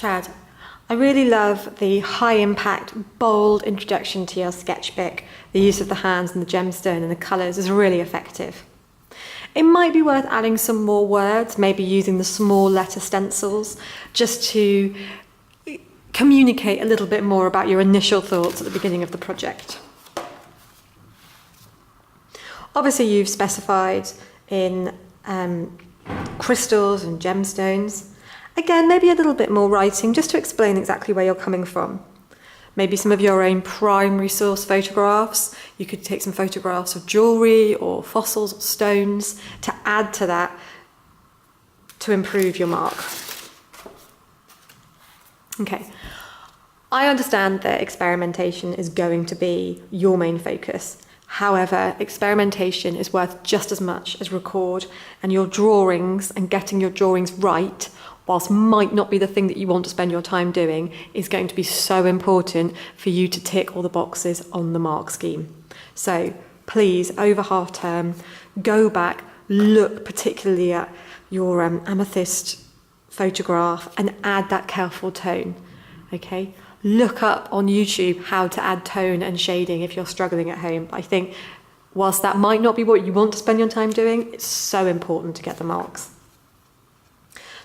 Chad, I really love the high impact, bold introduction to your sketchbook. The use of the hands and the gemstone and the colours is really effective. It might be worth adding some more words, maybe using the small letter stencils, just to communicate a little bit more about your initial thoughts at the beginning of the project. Obviously you've specified in crystals and gemstones. Again, maybe a little bit more writing just to explain exactly where you're coming from. Maybe some of your own primary source photographs. You could take some photographs of jewellery or fossils or stones to add to that to improve your mark. Okay, I understand that experimentation is going to be your main focus. However, experimentation is worth just as much as record, and your drawings and getting your drawings right, whilst might not be the thing that you want to spend your time doing, is going to be so important for you to tick all the boxes on the mark scheme. So please, over half term, go back, look particularly at your amethyst photograph and add that careful tone, okay? Look up on YouTube how to add tone and shading if you're struggling at home. I think whilst that might not be what you want to spend your time doing, it's so important to get the marks.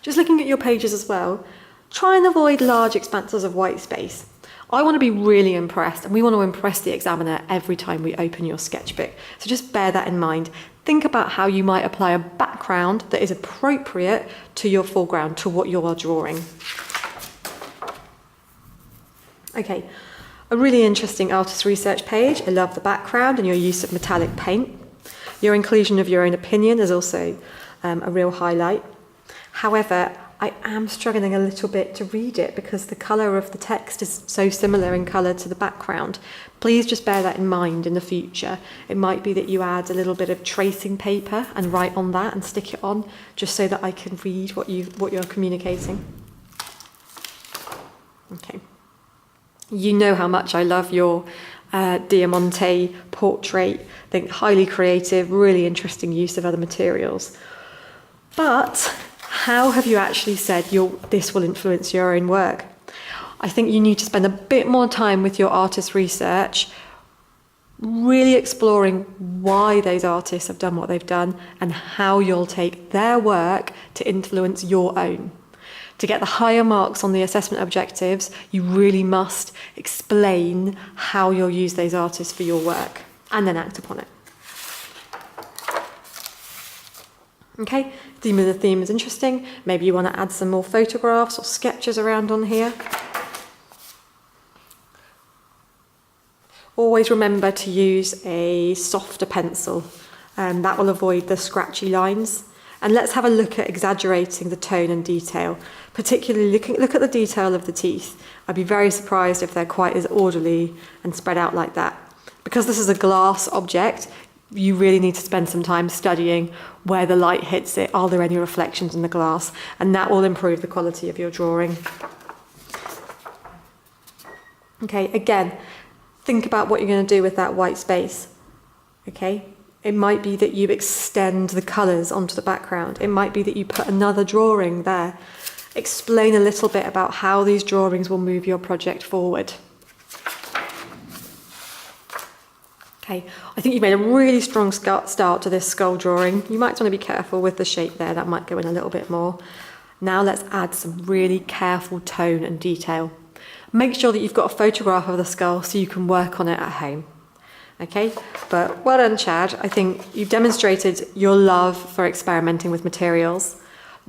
Just looking at your pages as well, try and avoid large expanses of white space. I want to be really impressed, and we want to impress the examiner every time we open your sketchbook. So just bear that in mind. Think about how you might apply a background that is appropriate to your foreground, to what you are drawing. Okay, a really interesting artist research page. I love the background and your use of metallic paint. Your inclusion of your own opinion is also a real highlight. However, I am struggling a little bit to read it because the colour of the text is so similar in colour to the background. Please just bear that in mind in the future. It might be that you add a little bit of tracing paper and write on that and stick it on, just so that I can read what you're communicating. Okay. You know how much I love your Diamante portrait. I think highly creative, really interesting use of other materials. But how have you actually said this will influence your own work? I think you need to spend a bit more time with your artist research, really exploring why those artists have done what they've done and how you'll take their work to influence your own. To get the higher marks on the assessment objectives, you really must explain how you'll use those artists for your work and then act upon it. Okay, the theme is interesting. Maybe you want to add some more photographs or sketches around on here. Always remember to use a softer pencil, and that will avoid the scratchy lines. And let's have a look at exaggerating the tone and detail, particularly look at the detail of the teeth. I'd be very surprised if they're quite as orderly and spread out like that. Because this is a glass object, you really need to spend some time studying where the light hits it. Are there any reflections in the glass? And that will improve the quality of your drawing. Okay, again, think about what you're going to do with that white space. Okay, it might be that you extend the colours onto the background. It might be that you put another drawing there. Explain a little bit about how these drawings will move your project forward. Okay, I think you've made a really strong start to this skull drawing. You might want to be careful with the shape there, that might go in a little bit more. Now let's add some really careful tone and detail. Make sure that you've got a photograph of the skull so you can work on it at home. Okay, but well done, Chad. I think you've demonstrated your love for experimenting with materials.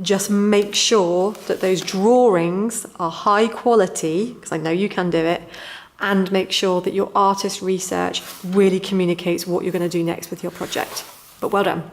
Just make sure that those drawings are high quality, because I know you can do it, and make sure that your artist research really communicates what you're going to do next with your project. But well done.